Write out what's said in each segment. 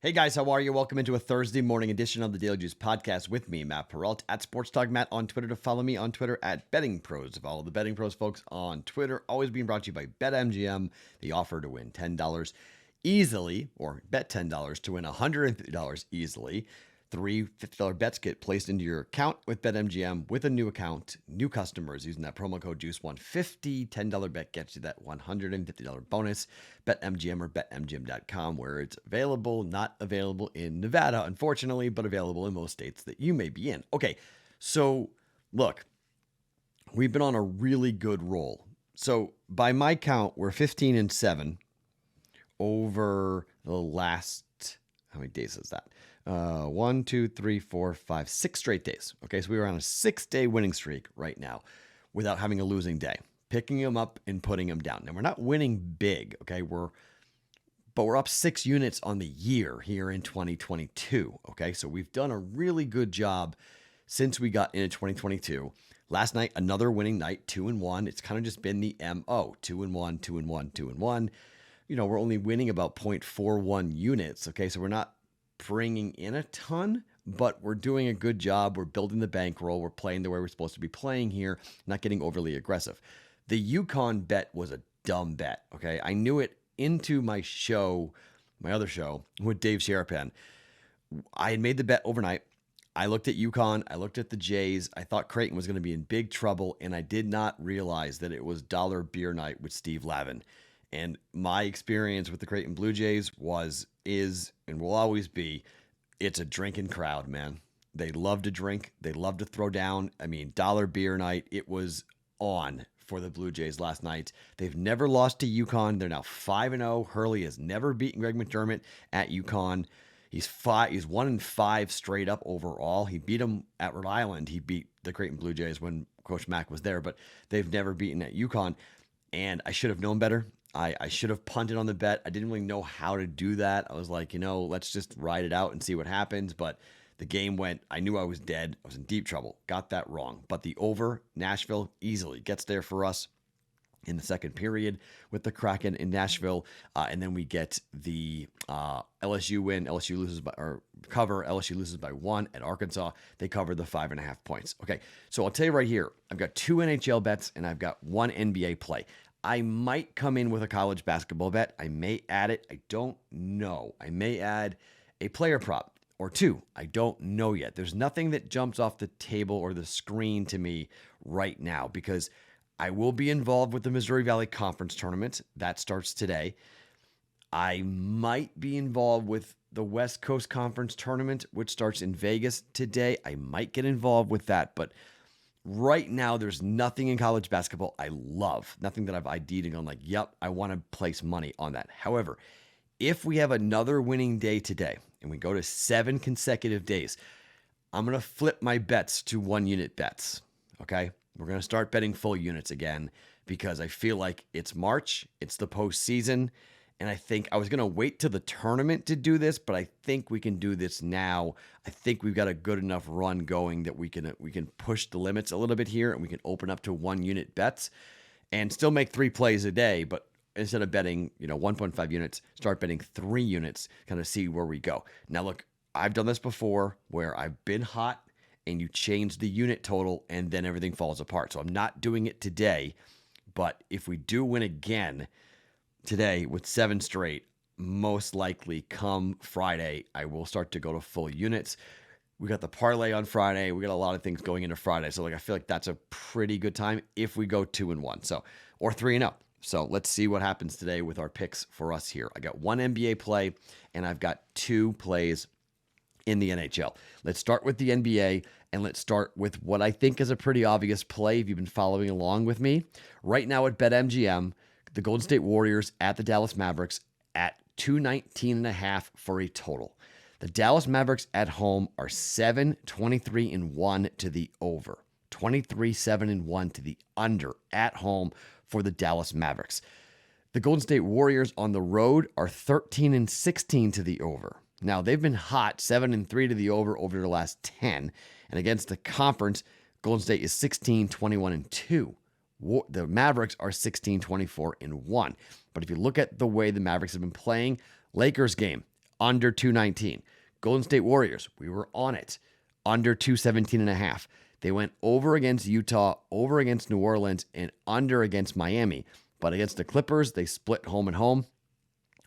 Hey guys, how are you? Welcome into a Thursday morning edition of the Daily Juice podcast with me, Matt Perrault, at Sports Talk Matt on Twitter. To follow me on Twitter at BettingPros. Follow the BettingPros folks on Twitter. Always being brought to you by BetMGM. The offer to win $10 easily, or bet $10 to win $150 easily. Three $50 bets get placed into your account with BetMGM with a new account. New customers using that promo code JUICE150. $10 bet gets you that $150 bonus. BetMGM or BetMGM.com, where it's available, not available in Nevada, unfortunately, but available in most states that you may be in. Okay, so look, we've been on a really good roll. So by my count, we're 15-7 over the last, how many days is that? 1, 2, 3, 4, 5, 6 straight days. Okay, so we were on a 6-day winning streak right now without having a losing day, picking them up and putting them down. Now, we're not winning big, okay? But we're up 6 units on the year here in 2022, okay? So we've done a really good job since we got into 2022. Last night, another winning night, 2-1. It's kind of just been the MO, 2-1, 2-1, 2-1. You know, we're only winning about 0.41 units, okay? So we're not bringing in a ton, but we're doing a good job. We're building the bankroll. We're playing the way we're supposed to be playing here, not getting overly aggressive. The Yukon bet was a dumb bet, okay? I knew it into my show, my other show with Dave Sharapan. I had made the bet overnight. I looked at Yukon. I looked at the Jays. I thought Creighton was going to be in big trouble, and I did not realize that it was dollar beer night with Steve Lavin. And my experience with the Creighton Blue Jays is, and will always be, it's a drinking crowd, man. They love to drink. They love to throw down. I mean, dollar beer night. It was on for the Blue Jays last night. They've never lost to UConn. They're now 5-0. Hurley has never beaten Greg McDermott at UConn. He's 1-5 straight up overall. He beat him at Rhode Island. He beat the Creighton Blue Jays when Coach Mack was there, but they've never beaten at UConn. And I should have known better. I should have punted on the bet. I didn't really know how to do that. I was like, let's just ride it out and see what happens. But the game went, I knew I was dead. I was in deep trouble. Got that wrong. But the over, Nashville easily gets there for us in the second period with the Kraken in Nashville. And then we get the LSU win. LSU loses LSU loses by 1 at Arkansas. They cover the 5.5 points. Okay, so I'll tell you right here, I've got 2 NHL bets and I've got 1 NBA play. I might come in with a college basketball bet. I may add it. I don't know. I may add a player prop or 2. I don't know yet. There's nothing that jumps off the table or the screen to me right now because I will be involved with the Missouri Valley Conference Tournament. That starts today. I might be involved with the West Coast Conference Tournament, which starts in Vegas today. I might get involved with that, but right now, there's nothing in college basketball I love. Nothing that I've ID'd and gone like, yep, I want to place money on that. However, if we have another winning day today and we go to 7 consecutive days, I'm going to flip my bets to 1-unit bets, okay? We're going to start betting full units again because I feel like it's March, it's the postseason, and I think I was going to wait till the tournament to do this, but I think we can do this now. I think we've got a good enough run going that we can push the limits a little bit here and we can open up to 1-unit bets and still make 3 plays a day. But instead of betting, 1.5 units, start betting 3 units, kind of see where we go. Now, look, I've done this before where I've been hot and you change the unit total and then everything falls apart. So I'm not doing it today, but if we do win again today with 7 straight, most likely come Friday, I will start to go to full units. We got the parlay on Friday. We got a lot of things going into Friday. So I feel like that's a pretty good time if we go 2-1. So, or 3-0. So let's see what happens today with our picks for us here. I got 1 NBA play and I've got 2 plays in the NHL. Let's start with the NBA and let's start with what I think is a pretty obvious play if you've been following along with me. Right now at BetMGM, the Golden State Warriors at the Dallas Mavericks at 219.5 for a total. The Dallas Mavericks at home are 7-23-1 to the over, 23-7-1 to the under at home for the Dallas Mavericks. The Golden State Warriors on the road are 13-16 to the over. Now, they've been hot, 7-3 to the over the last 10. And against the conference, Golden State is 16-21-2. The Mavericks are 16-24-1. But if you look at the way the Mavericks have been playing, Lakers game, under 219. Golden State Warriors, we were on it, under 217.5. They went over against Utah, over against New Orleans, and under against Miami. But against the Clippers, they split home and home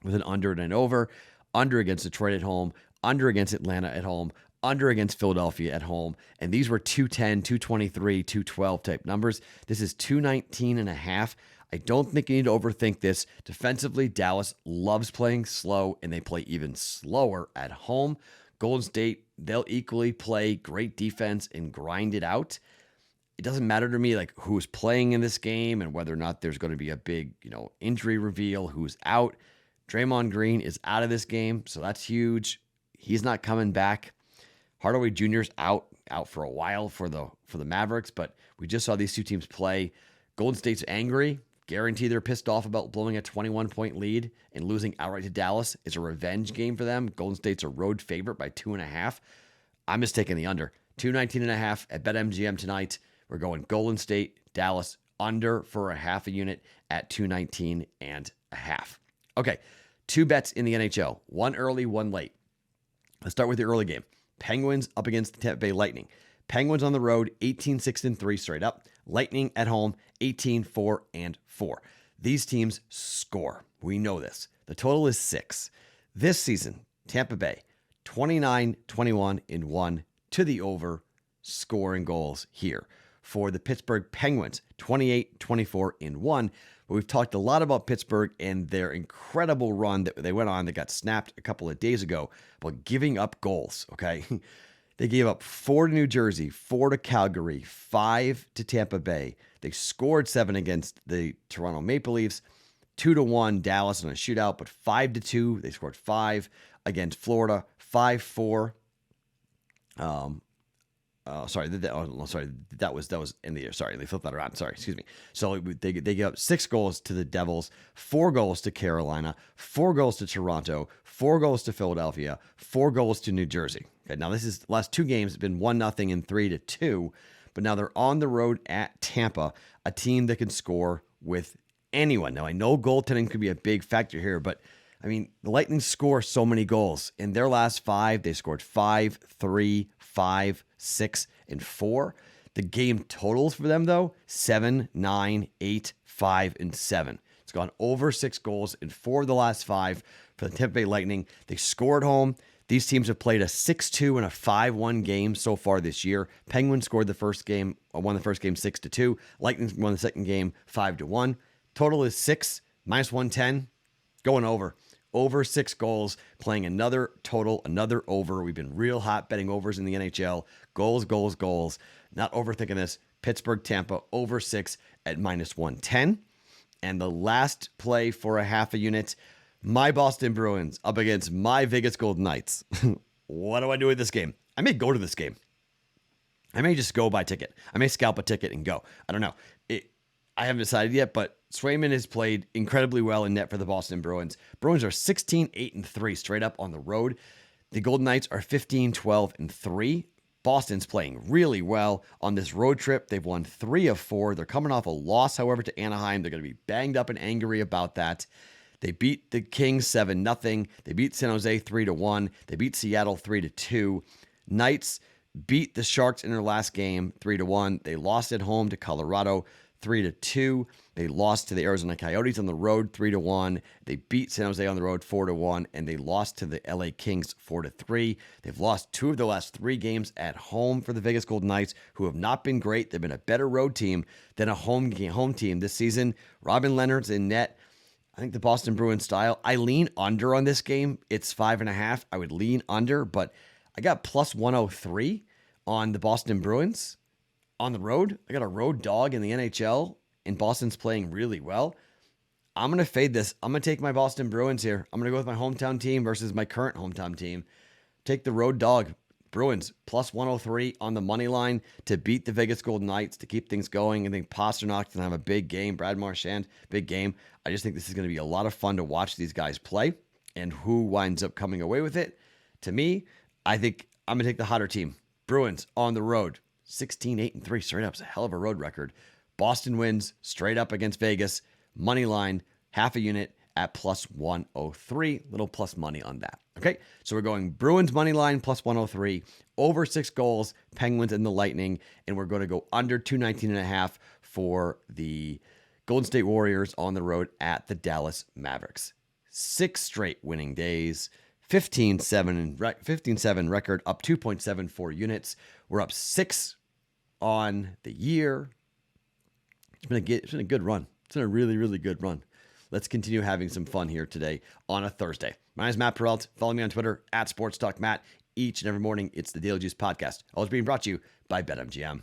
with an under and an over against Detroit at home, under against Atlanta at home, under against Philadelphia at home. And these were 210, 223, 212 type numbers. This is 219.5. I don't think you need to overthink this. Defensively, Dallas loves playing slow, and they play even slower at home. Golden State, they'll equally play great defense and grind it out. It doesn't matter to me like who's playing in this game and whether or not there's going to be a big, injury reveal, who's out. Draymond Green is out of this game, so that's huge. He's not coming back. Hardaway Jr.'s out for a while for the Mavericks, but we just saw these two teams play. Golden State's angry. Guarantee they're pissed off about blowing a 21-point lead and losing outright to Dallas. It's a revenge game for them. Golden State's a road favorite by 2.5. I'm just taking the under. 219.5 at BetMGM tonight. We're going Golden State, Dallas, under for a half a unit at 219.5. Okay, two bets in the NHL. One early, one late. Let's start with the early game. Penguins up against the Tampa Bay Lightning. Penguins on the road, 18-6-3 straight up. Lightning at home, 18-4-4. These teams score. We know this. The total is 6. This season, Tampa Bay, 29-21-1 to the over, scoring goals here. For the Pittsburgh Penguins, 28-24-1. We've talked a lot about Pittsburgh and their incredible run that they went on that got snapped a couple of days ago about giving up goals, okay? They gave up 4 to New Jersey, 4 to Calgary, 5 to Tampa Bay. They scored 7 against the Toronto Maple Leafs, 2-1 Dallas in a shootout, but 5-2. They scored 5 against Florida, 5-4. That was in the year. Sorry, they flipped that around. Sorry, excuse me. So they gave up 6 goals to the Devils, 4 goals to Carolina, 4 goals to Toronto, 4 goals to Philadelphia, 4 goals to New Jersey. Okay, now this is the last 2 games have been 1-0 and 3-2, but now they're on the road at Tampa, a team that can score with anyone. Now I know goaltending could be a big factor here, but I mean, the Lightning score so many goals. In their last 5, they scored 5, 3, 5, 6, and 4. The game totals for them, though, 7, 9, 8, 5, and 7. It's gone over 6 goals in 4 of the last 5 for the Tampa Bay Lightning. They scored home. These teams have played a 6-2 and a 5-1 game so far this year. Penguins scored the first game, won the first game 6-2. Lightning won the second game 5-1. Total is 6, -110, going over. Over 6 goals, playing another total, another over. We've been real hot betting overs in the NHL. Goals, goals, goals. Not overthinking this. Pittsburgh, Tampa, over 6 at -110. And the last play for a half a unit, my Boston Bruins up against my Vegas Golden Knights. What do I do with this game? I may go to this game. I may just go buy a ticket. I may scalp a ticket and go. I don't know. I haven't decided yet, but Swayman has played incredibly well in net for the Boston Bruins. Bruins are 16-8-3 straight up on the road. The Golden Knights are 15-12-3. Boston's playing really well on this road trip. They've won 3 of 4. They're coming off a loss, however, to Anaheim. They're going to be banged up and angry about that. They beat the Kings 7-0. They beat San Jose 3-1. They beat Seattle 3-2. Knights beat the Sharks in their last game 3-1. They lost at home to Colorado 3-2. They lost to the Arizona Coyotes on the road 3-1. They beat San Jose on the road 4-1, and they lost to the LA Kings 4-3. They've lost 2 of the last 3 games at home for the Vegas Golden Knights, who have not been great. They've been a better road team than a home team this season. Robin Leonard's in net. I think the Boston Bruins style. I lean under on this game. It's 5.5. I would lean under, but I got plus 103 on the Boston Bruins. On the road, I got a road dog in the NHL, and Boston's playing really well. I'm going to fade this. I'm going to take my Boston Bruins here. I'm going to go with my hometown team versus my current hometown team. Take the road dog. Bruins, plus 103 on the money line to beat the Vegas Golden Knights, to keep things going. I think Pasternak's going to have a big game. Brad Marchand, big game. I just think this is going to be a lot of fun to watch these guys play, and who winds up coming away with it. To me, I think I'm going to take the hotter team. Bruins on the road. 16-8-3 straight up. It's a hell of a road record. Boston wins straight up against Vegas. Money line, half a unit at plus 103. Little plus money on that. Okay, so we're going Bruins money line plus 103, over 6 goals, Penguins and the Lightning, and we're going to go under 219.5 for the Golden State Warriors on the road at the Dallas Mavericks. 6 straight winning days, 15-7 record, up 2.74 units. We're up 6 on the year. It's been a good run. It's been a really, really good run. Let's continue having some fun here today on a Thursday. My name is Matt Perrault. Follow me on Twitter at SportsTalkMatt. Each and every morning, it's the Daily Juice Podcast. Always being brought to you by BetMGM.